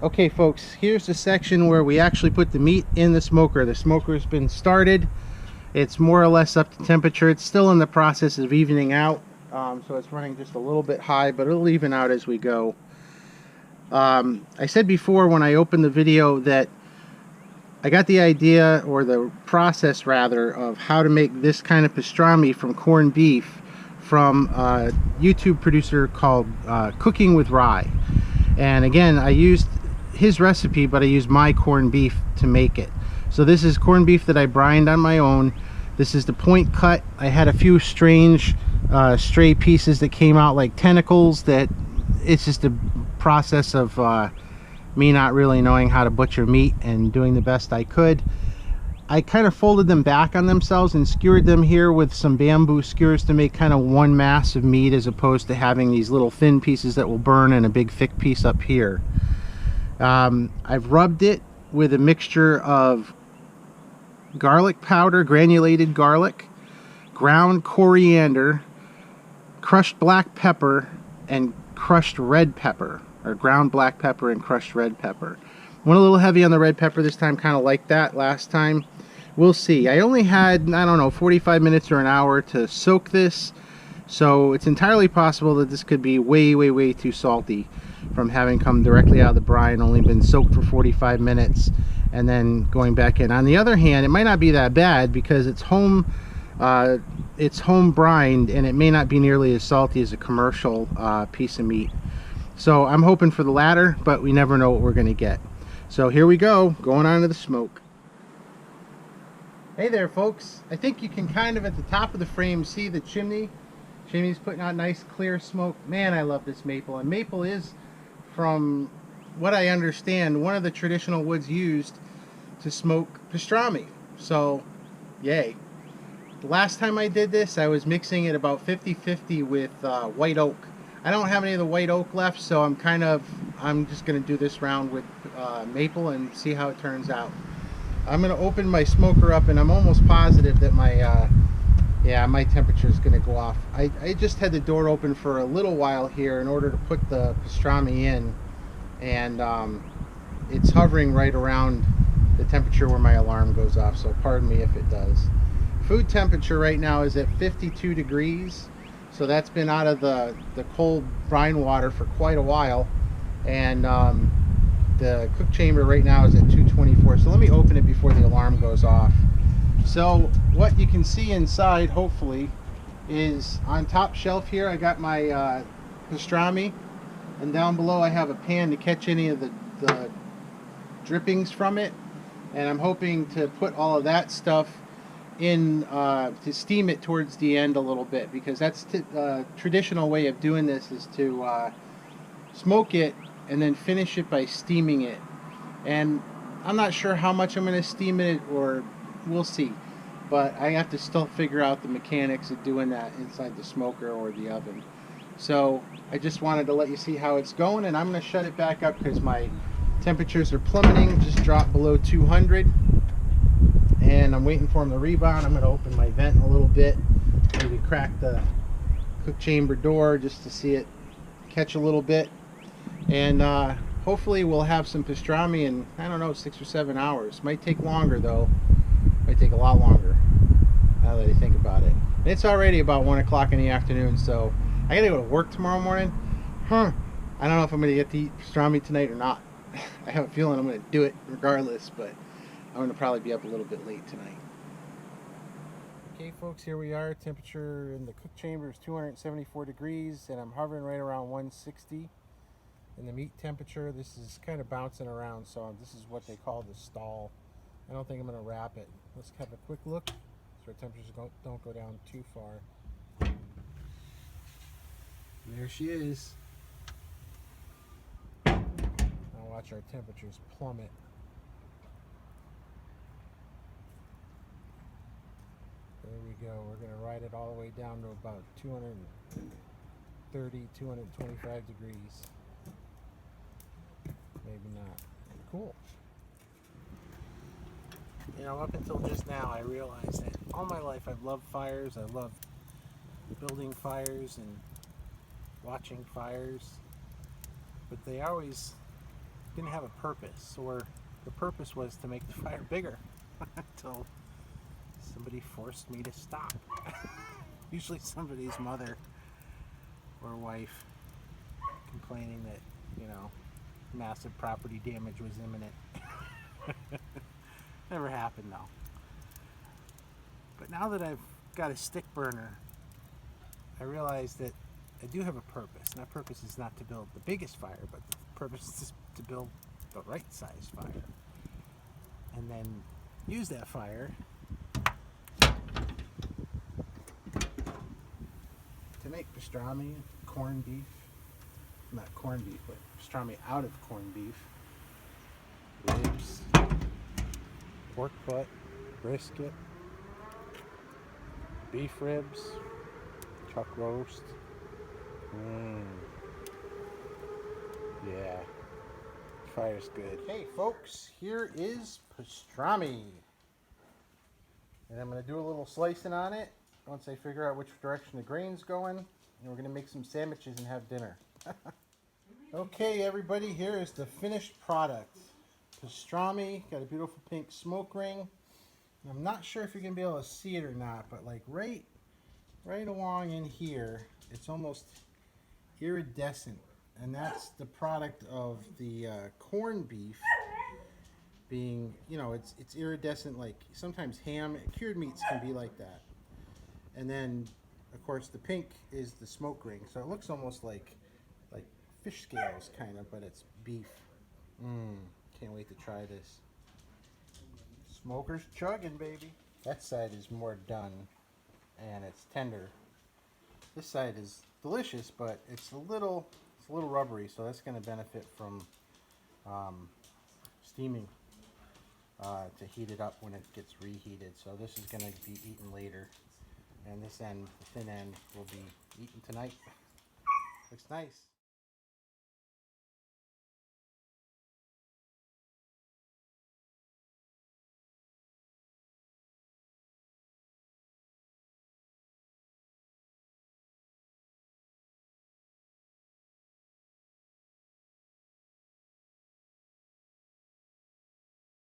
Okay folks, here's the section where we actually put the meat in the smoker. The smoker's been started. It's more or less up to temperature. It's still in the process of evening out, so it's running just a little bit high, but it'll even out as we go. I said before when I opened the video that I got the idea, or the process rather, of how to make this kind of pastrami from corned beef from a YouTube producer called Cooking with Rye. And again, I used his recipe, but I used my corned beef to make it. So this is corned beef that I brined on my own. This is the point cut. I had a few strange stray pieces that came out like tentacles. That it's just a process of me not really knowing how to butcher meat and doing the best I could. I kind of folded them back on themselves and skewered them here with some bamboo skewers to make kind of one mass of meat, as opposed to having these little thin pieces that will burn and a big thick piece up here. I've rubbed it with a mixture of garlic powder, granulated garlic, ground coriander, crushed black pepper, and crushed red pepper, or ground black pepper and crushed red pepper. Went a little heavy on the red pepper this time, kind of like that last time. We'll see. I only had, I don't know, 45 minutes or an hour to soak this, so it's entirely possible that this could be way too salty from having come directly out of the brine, only been soaked for 45 minutes and then going back in. On the other hand, it might not be that bad because it's home brined, and it may not be nearly as salty as a commercial piece of meat. So I'm hoping for the latter, but we never know what we're going to get. So here we go, going on to the smoke. Hey there folks, I think you can kind of at the top of the frame see the chimney. Chimney's putting out nice clear smoke. Man, I love this maple, and maple is, from what I understand, one of the traditional woods used to smoke pastrami. So yay. The last time I did this, I was mixing it about 50-50 with white oak. I don't have any of the white oak left, so I'm just going to do this round with maple and see how it turns out. I'm going to open my smoker up, and I'm almost positive that my my temperature is going to go off. I just had the door open for a little while here in order to put the pastrami in, and it's hovering right around the temperature where my alarm goes off, so pardon me if it does. Food temperature right now is at 52 degrees, so that's been out of the cold brine water for quite a while, and the cook chamber right now is at 224. So let me open it before the alarm goes off. So what you can see inside, hopefully, is on top shelf here I got my pastrami, and down below I have a pan to catch any of the drippings from it, and I'm hoping to put all of that stuff in to steam it towards the end a little bit, because that's the traditional way of doing this, is to smoke it and then finish it by steaming it. And I'm not sure how much I'm going to steam it, or we'll see, but I have to still figure out the mechanics of doing that inside the smoker or the oven. So I just wanted to let you see how it's going, and I'm going to shut it back up because my temperatures are plummeting, just dropped below 200, and I'm waiting for them to rebound. I'm going to open my vent a little bit, maybe crack the cook chamber door just to see it catch a little bit, and hopefully we'll have some pastrami in, I don't know, 6 or 7 hours. Might take longer though. Might take a lot longer now that I think about it. And it's already about 1 o'clock in the afternoon, so I gotta go to work tomorrow morning. I don't know if I'm gonna get to eat pastrami tonight or not. I have a feeling I'm gonna do it regardless, but I'm gonna probably be up a little bit late tonight. Okay folks, here we are. Temperature in the cook chamber is 274 degrees, and I'm hovering right around 160. And the meat temperature, this is kind of bouncing around, so this is what they call the stall. I don't think I'm going to wrap it. Let's have a quick look so our temperatures don't go down too far. And there she is. Now watch our temperatures plummet. There we go. We're going to ride it all the way down to about 230, 225 degrees. Maybe not. Cool. You know, up until just now I realized that all my life I've loved fires. I love building fires and watching fires, but they always didn't have a purpose, or the purpose was to make the fire bigger until somebody forced me to stop. Usually somebody's mother or wife complaining that, you know, massive property damage was imminent. Never happened though. But now that I've got a stick burner, I realize that I do have a purpose. And that purpose is not to build the biggest fire, but the purpose is to build the right size fire. And then use that fire to make pastrami, corned beef. Not corned beef, but pastrami out of corned beef. Ribs, pork butt, brisket, beef ribs, chuck roast. Yeah, fire's good. Hey folks, here is pastrami. And I'm going to do a little slicing on it once I figure out which direction the grain's going. And we're going to make some sandwiches and have dinner. Okay everybody, here is the finished product. Pastrami, got a beautiful pink smoke ring. And I'm not sure if you're going to be able to see it or not, but like right along in here, it's almost iridescent. And that's the product of the corned beef being, you know, it's iridescent, like sometimes ham, cured meats can be like that. And then, of course, the pink is the smoke ring. So it looks almost like fish scales, kind of, but it's beef. Can't wait to try this. Smoker's chugging, baby. That side is more done, and it's tender. This side is delicious, but it's a little rubbery, so that's going to benefit from steaming to heat it up when it gets reheated. So this is going to be eaten later, and this end, the thin end, will be eaten tonight. Looks nice.